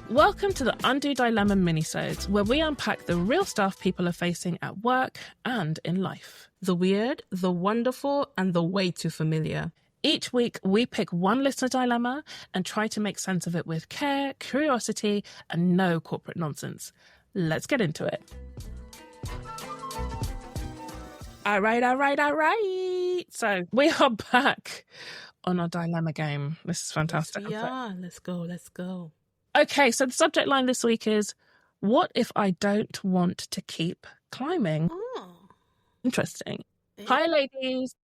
Welcome to the Undo Dilemma minisodes, where we unpack the real stuff people are facing at work and in life. The weird, the wonderful, and the way too familiar. Each week, we pick one listener dilemma and try to make sense of it with care, curiosity, and no corporate nonsense. Let's get into it. All right. So we are back on our dilemma game. This is fantastic. Yeah, let's go. Okay, so the subject line this week is, what if I don't want to keep climbing? Oh. Interesting. Hi, ladies.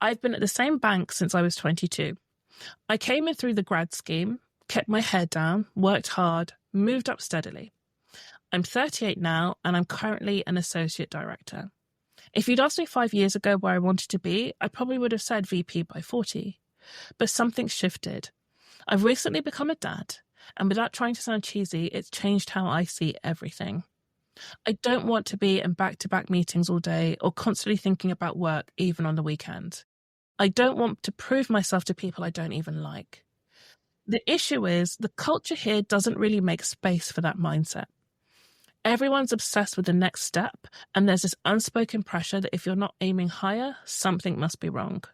I've been at the same bank since I was 22. I came in through the grad scheme, kept my head down, worked hard, moved up steadily. I'm 38 now, and I'm currently an associate director. If you'd asked me 5 years ago where I wanted to be, I probably would have said VP by 40. But something's shifted. I've recently become a dad, and without trying to sound cheesy, it's changed how I see everything. I don't want to be in back-to-back meetings all day or constantly thinking about work, even on the weekend. I don't want to prove myself to people I don't even like. The issue is the culture here doesn't really make space for that mindset. Everyone's obsessed with the next step, and there's this unspoken pressure that if you're not aiming higher, something must be wrong.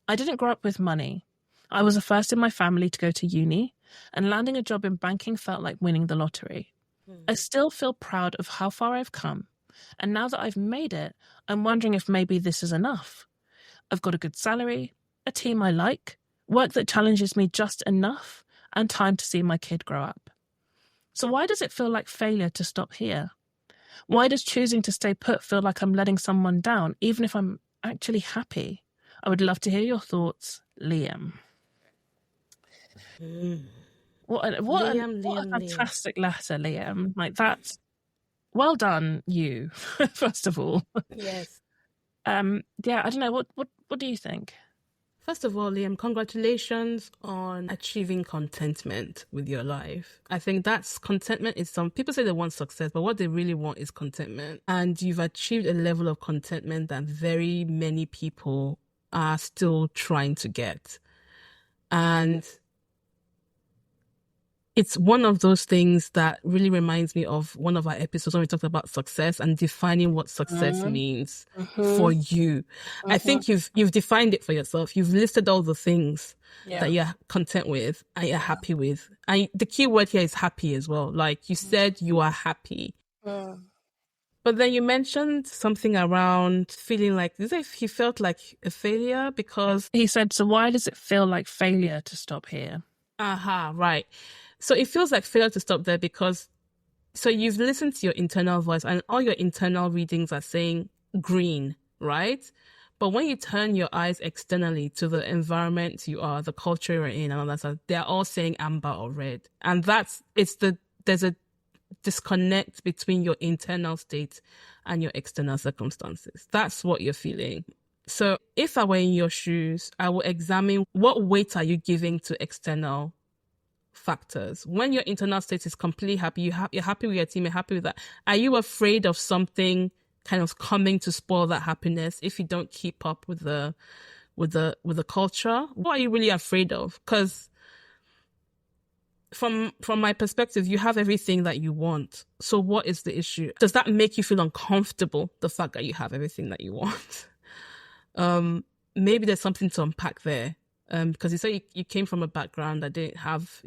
I didn't grow up with money. I was the first in my family to go to uni, and landing a job in banking felt like winning the lottery. I still feel proud of how far I've come, and now that I've made it, I'm wondering if maybe this is enough. I've got a good salary, a team I like, work that challenges me just enough, and time to see my kid grow up. So why does it feel like failure to stop here? Why does choosing to stay put feel like I'm letting someone down, even if I'm actually happy? I would love to hear your thoughts, Liam. What a fantastic letter, Liam. Like, that's well done, you, first of all. Yes. I don't know. What do you think? First of all, Liam, congratulations on achieving contentment with your life. I think that's contentment is some people say they want success, but what they really want is contentment. And you've achieved a level of contentment that very many people are still trying to get. And it's one of those things that really reminds me of one of our episodes when we talked about success and defining what success means for you. I think you've defined it for yourself. You've listed all the things that you're content with and you're happy with. And the key word here is happy as well. Like you said, you are happy. But then you mentioned something around feeling like, is it he felt like a failure because... He said, so why does it feel like failure to stop here? Right. So it feels like failure to stop there because, so you've listened to your internal voice and all your internal readings are saying green, right? But when you turn your eyes externally to the environment you are, the culture you're in and all that stuff, they're all saying amber or red. And there's a disconnect between your internal state and your external circumstances. That's what you're feeling. So if I were in your shoes, I will examine what weight are you giving to external factors. When your internal state is completely happy, you're happy with your team, you're happy with that. Are you afraid of something kind of coming to spoil that happiness if you don't keep up with the culture? What are you really afraid of? Because from my perspective, you have everything that you want. So what is the issue? Does that make you feel uncomfortable, the fact that you have everything that you want? Maybe there's something to unpack there. Because you say you came from a background that you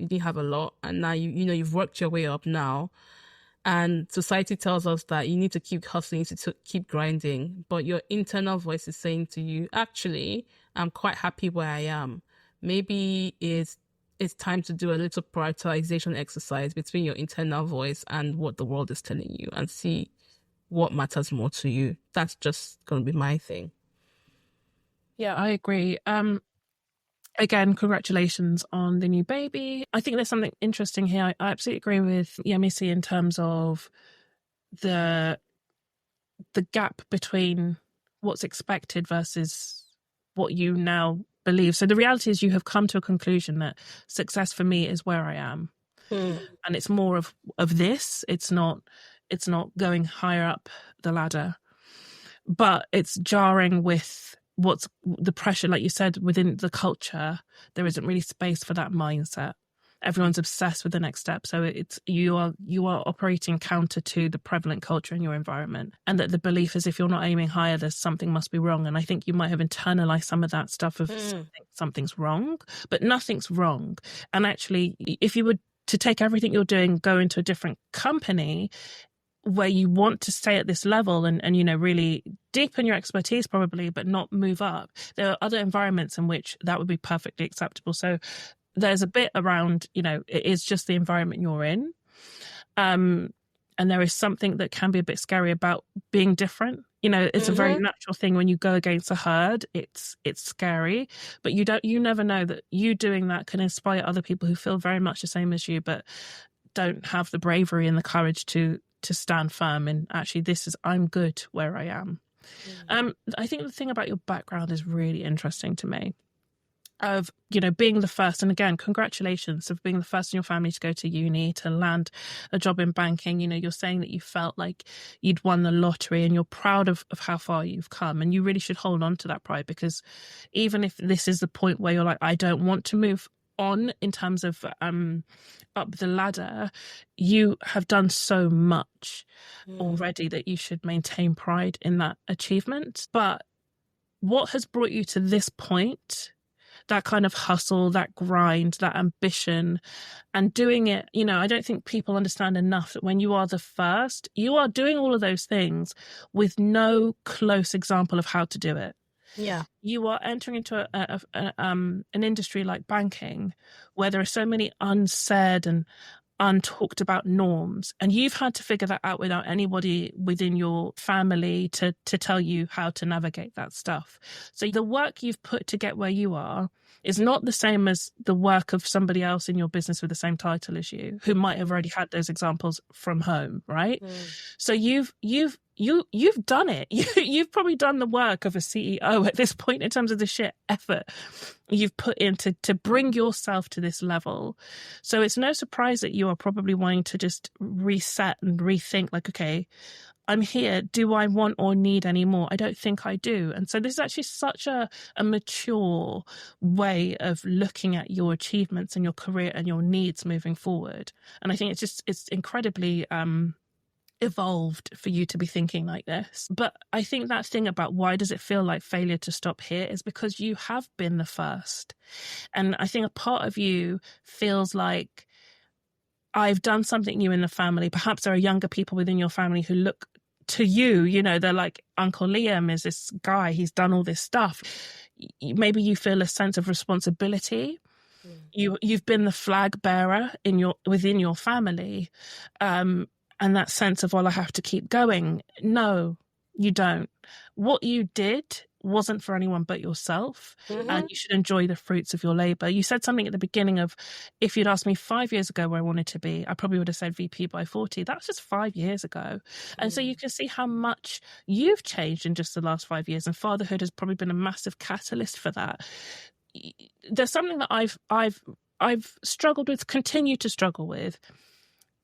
didn't have a lot, and now you've worked your way up now, and society tells us that you need to keep hustling, you need to keep grinding, but your internal voice is saying to you, actually, I'm quite happy where I am. Maybe it's time to do a little prioritization exercise between your internal voice and what the world is telling you, and see what matters more to you. That's just going to be my thing. Yeah, I agree. Again, congratulations on the new baby. I think there's something interesting here. I absolutely agree with Yemisi in terms of the gap between what's expected versus what you now believe. So the reality is you have come to a conclusion that success for me is where I am. And it's more of this. It's not going higher up the ladder. But it's jarring with what's the pressure, like you said, within the culture. There isn't really space for that mindset. everyone's obsessed with the next step. So you are operating counter to the prevalent culture in your environment, and that the belief is if you're not aiming higher, there's something must be wrong. And I think you might have internalized some of that stuff of something's wrong, but nothing's wrong. And actually, if you were to take everything you're doing, go into a different company where you want to stay at this level and really deepen your expertise probably, but not move up, there are other environments in which that would be perfectly acceptable. So there's a bit around, it is just the environment you're in. And there is something that can be a bit scary about being different. It's a very natural thing when you go against a herd. It's scary, but you never know that you doing that can inspire other people who feel very much the same as you, but don't have the bravery and the courage to stand firm and actually I'm good where I am. I think the thing about your background is really interesting to me, of being the first, and again, congratulations of being the first in your family to go to uni, to land a job in banking. You're saying that you felt like you'd won the lottery and you're proud of how far you've come, and you really should hold on to that pride, because even if this is the point where you're like, I don't want to move on in terms of up the ladder, you have done so much already that you should maintain pride in that achievement. But what has brought you to this point, that kind of hustle, that grind, that ambition, and doing it, I don't think people understand enough that when you are the first, you are doing all of those things with no close example of how to do it. Yeah. You are entering into an industry like banking, where there are so many unsaid and untalked about norms, and you've had to figure that out without anybody within your family to tell you how to navigate that stuff. So the work you've put to get where you are is not the same as the work of somebody else in your business with the same title as you, who might have already had those examples from home, right? So you've done it. You've probably done the work of a CEO at this point in terms of the sheer effort you've put into to bring yourself to this level. So it's no surprise that you are probably wanting to just reset and rethink, like, okay, I'm here. Do I want or need any more? I don't think I do. And so this is actually such a mature way of looking at your achievements and your career and your needs moving forward. And I think it's incredibly evolved for you to be thinking like this. But I think that thing about why does it feel like failure to stop here is because you have been the first. And I think a part of you feels like, I've done something new in the family. Perhaps there are younger people within your family who look to you, they're like, Uncle Liam is this guy, he's done all this stuff. Maybe you feel a sense of responsibility. You've been the flag bearer within your family. And that sense of, well, I have to keep going. No, you don't. What you did wasn't for anyone but yourself, and you should enjoy the fruits of your labor. You said something at the beginning of, if you'd asked me 5 years ago where I wanted to be, I probably would have said VP by 40. That's just 5 years ago. And so you can see how much you've changed in just the last 5 years, and fatherhood has probably been a massive catalyst for that. There's something that I've struggled with, continue to struggle with,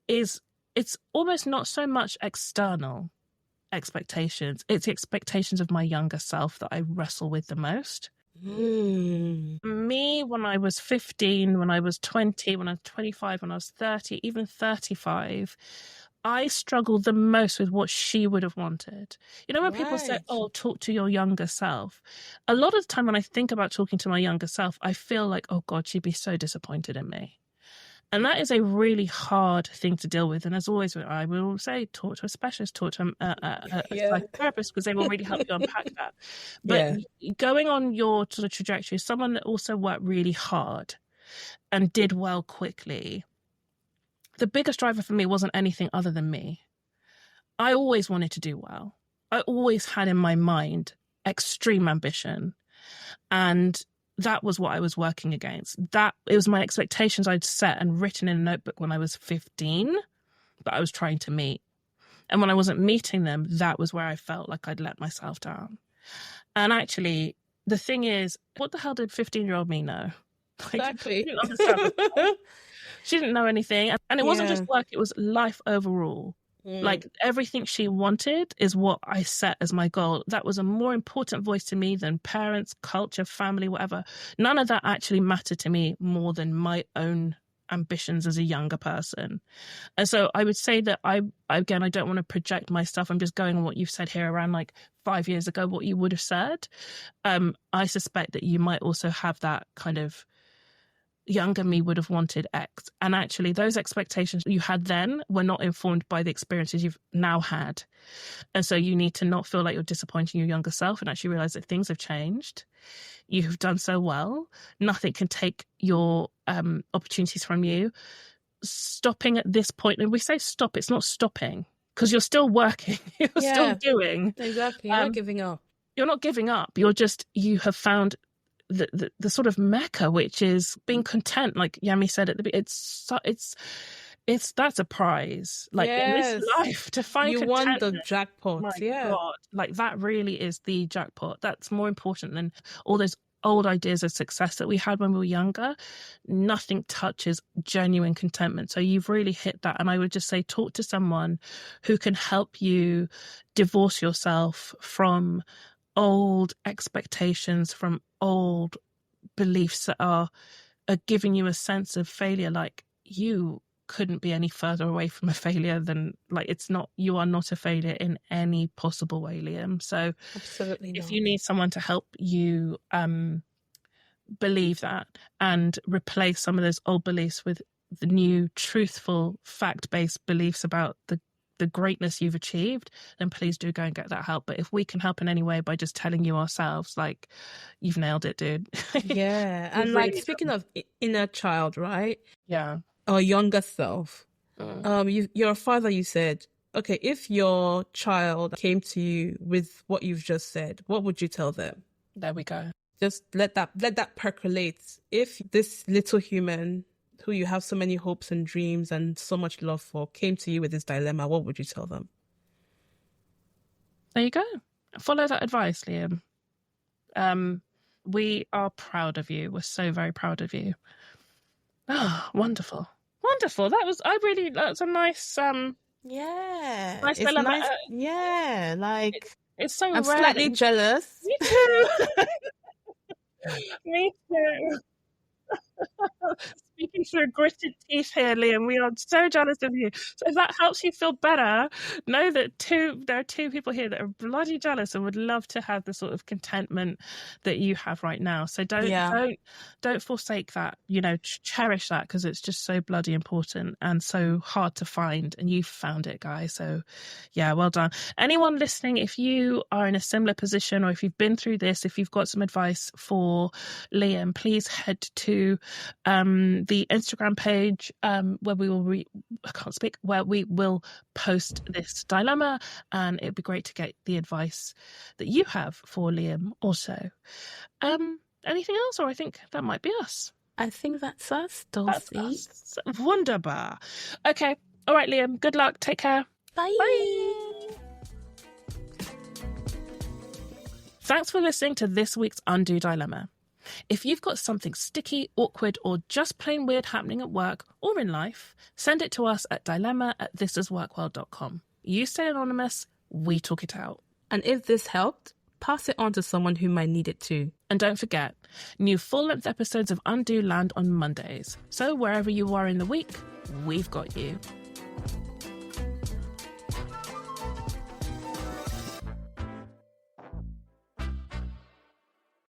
is it's almost not so much external expectations. It's the expectations of my younger self that I wrestle with the most. Me, when I was 15, when I was 20, when I was 25, when I was 30, even 35, I struggled the most with what she would have wanted. When people say, oh, talk to your younger self, a lot of the time when I think about talking to my younger self, I feel like, oh God, she'd be so disappointed in me. And that is a really hard thing to deal with. And as always, I will say, talk to a specialist, talk to a psychotherapist, because they will really help you unpack that. But going on your sort of trajectory, someone that also worked really hard and did well quickly, the biggest driver for me wasn't anything other than me. I always wanted to do well. I always had in my mind extreme ambition. And that was what I was working against. It was my expectations I'd set and written in a notebook when I was 15 that I was trying to meet. And when I wasn't meeting them, that was where I felt like I'd let myself down. And actually, the thing is, what the hell did 15-year-old me know? Exactly. She didn't know anything. And it wasn't just work, it was life overall. Like everything she wanted is what I set as my goal. That was a more important voice to me than parents, culture, family, whatever. None of that actually mattered to me more than my own ambitions as a younger person. And so I would say that I don't want to project my stuff. I'm just going on what you've said here around like 5 years ago, what you would have said. I suspect that you might also have that kind of younger me would have wanted X. And actually those expectations you had then were not informed by the experiences you've now had. And so you need to not feel like you're disappointing your younger self and actually realize that things have changed. You have done so well. Nothing can take your opportunities from you. Stopping at this point, and we say stop, it's not stopping because you're still working. You're still doing. Exactly. You're not giving up. You're not giving up. You have found the sort of mecca, which is being content. Like Yami said at the beginning, that's a prize. Like in this life, to find you won the jackpot. My God, like that really is the jackpot. That's more important than all those old ideas of success that we had when we were younger. Nothing touches genuine contentment. So you've really hit that. And I would just say, talk to someone who can help you divorce yourself from old expectations, from old beliefs that are giving you a sense of failure. Like you couldn't be any further away from a failure than, like, it's not, you are not a failure in any possible way, Liam. So absolutely if not. you need someone to help you believe that and replace some of those old beliefs with the new truthful fact-based beliefs about the greatness you've achieved, then please do go and get that help. But if we can help in any way by just telling you ourselves, like, you've nailed it, dude. Yeah. And like, speaking of inner child, right? Yeah. Or younger self. You're a father, you said. Okay, if your child came to you with what you've just said, what would you tell them? There we go. Just let that percolate. If this little human who you have so many hopes and dreams and so much love for came to you with this dilemma, what would you tell them? There you go. Follow that advice, Liam. We are proud of you. We're so very proud of you. Oh, wonderful. Wonderful. That's a nice nice dilemma. Nice. Yeah, like it's so I'm rare. Slightly jealous. Me too. Me too. Speaking through gritted teeth here, Liam, we are so jealous of you. So if that helps you feel better, know that there are two people here that are bloody jealous and would love to have the sort of contentment that you have right now. So don't forsake that. Cherish that, because it's just so bloody important and so hard to find. And you found it, guys. So yeah, well done. Anyone listening, if you are in a similar position or if you've been through this, if you've got some advice for Liam, please head to the Instagram page where we will where we will post this dilemma, and it'd be great to get the advice that you have for Liam also. Anything else, or I think that might be us. I think that's us, Dulcie. Wunderbar. Okay, all right, Liam, good luck, take care. Bye. Thanks for listening to this week's Undo Dilemma. If you've got something sticky, awkward, or just plain weird happening at work or in life, send it to us at dilemma@thisisworkworld.com. You stay anonymous, we talk it out. And if this helped, pass it on to someone who might need it too. And don't forget, new full-length episodes of Undo land on Mondays. So wherever you are in the week, we've got you.